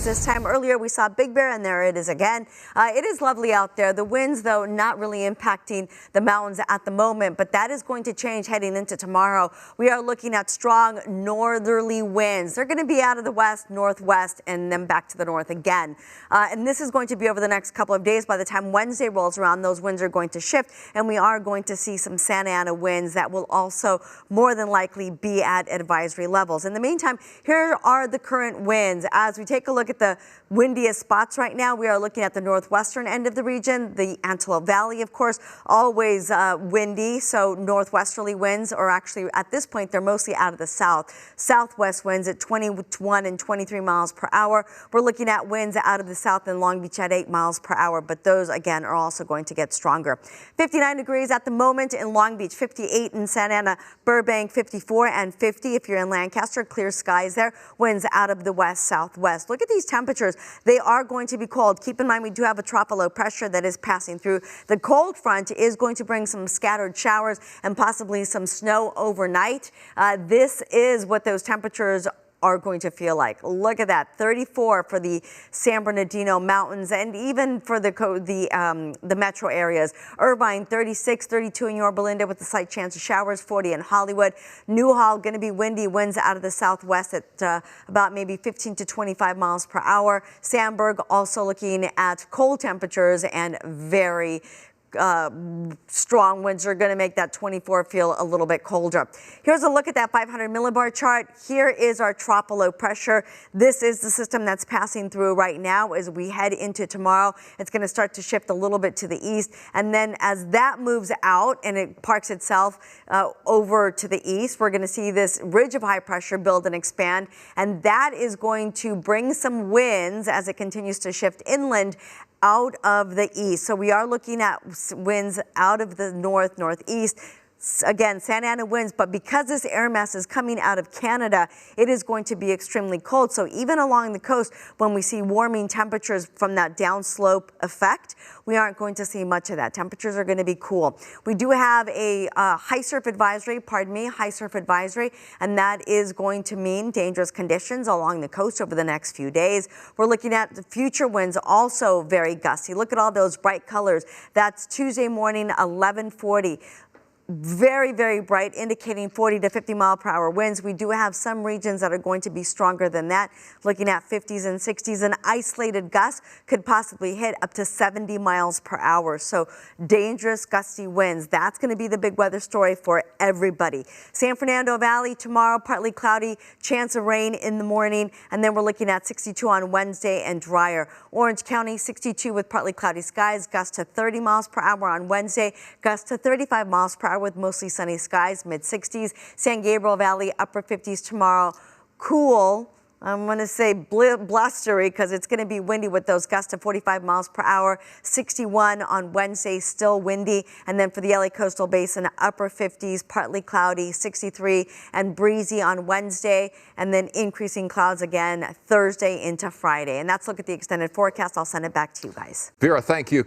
was this time earlier. We saw Big Bear, and there it is again. It is lovely out there. The winds, though, not really impacting the mountains at the moment, but that is going to change heading into tomorrow. We are looking at strong northerly winds. They're going to be out of the west, northwest, and then back to the north again. And this is going to be over the next couple of days. By the time Wednesday rolls around, those winds are going to shift, and we are going to see some Santa Ana winds that will also more than likely be at advisory levels. In the meantime, here are the current winds. As we take a look at the windiest spots right now, we are looking at the northwestern end of the region, the Antelope Valley, of course, always windy. So northwesterly winds, or actually at this point, they're mostly out of the south. Southwest winds at 21 and 23 miles per hour. We're looking at winds out of the south in Long Beach at 8 miles per hour, but those again are also going to get stronger. 59 degrees at the moment in Long Beach, 58 in Santa Ana, Burbank, 54 and 50 if you're in Lancaster. Clear skies there. Winds out of the west southwest. Look at these temperatures. They are going to be cold. Keep in mind we do have a tropical low pressure that is passing through. The cold front is going to bring some scattered showers and possibly some snow overnight. This is what those temperatures are going to feel like. Look at that, 34 for the San Bernardino Mountains, and even for the metro areas. Irvine 36, 32 in Yorba Linda with a slight chance of showers, 40 in Hollywood. Newhall going to be windy, winds out of the southwest at about maybe 15 to 25 miles per hour. Sandburg also looking at cold temperatures and very strong winds are going to make that 24 feel a little bit colder. Here's a look at that 500 millibar chart. Here is our tropical low pressure. This is the system that's passing through right now. As we head into tomorrow, it's going to start to shift a little bit to the east, and then as that moves out and it parks itself over to the east, we're going to see this ridge of high pressure build and expand, and that is going to bring some winds as it continues to shift inland out of the east. So we are looking at winds out of the north, northeast. Again, Santa Ana winds, but because this air mass is coming out of Canada, it is going to be extremely cold. So even along the coast, when we see warming temperatures from that downslope effect, we aren't going to see much of that. Temperatures are going to be cool. We do have a high surf advisory, and that is going to mean dangerous conditions along the coast over the next few days. We're looking at the future winds, also very gusty. Look at all those bright colors. That's Tuesday morning, 11:40. Very, very bright, indicating 40 to 50 mile per hour winds. We do have some regions that are going to be stronger than that, looking at 50s and 60s. An isolated gust could possibly hit up to 70 miles per hour. So dangerous, gusty winds. That's going to be the big weather story for everybody. San Fernando Valley tomorrow, partly cloudy, chance of rain in the morning, and then we're looking at 62 on Wednesday and drier. Orange County, 62 with partly cloudy skies, gusts to 30 miles per hour on Wednesday, gusts to 35 miles per hour with mostly sunny skies, mid-60s. San Gabriel Valley, upper 50s tomorrow. Cool. I'm going to say blustery because it's going to be windy with those gusts to 45 miles per hour. 61 on Wednesday, still windy. And then for the LA Coastal Basin, upper 50s, partly cloudy, 63 and breezy on Wednesday. And then increasing clouds again Thursday into Friday. And that's a look at the extended forecast. I'll send it back to you guys. Vera, thank you.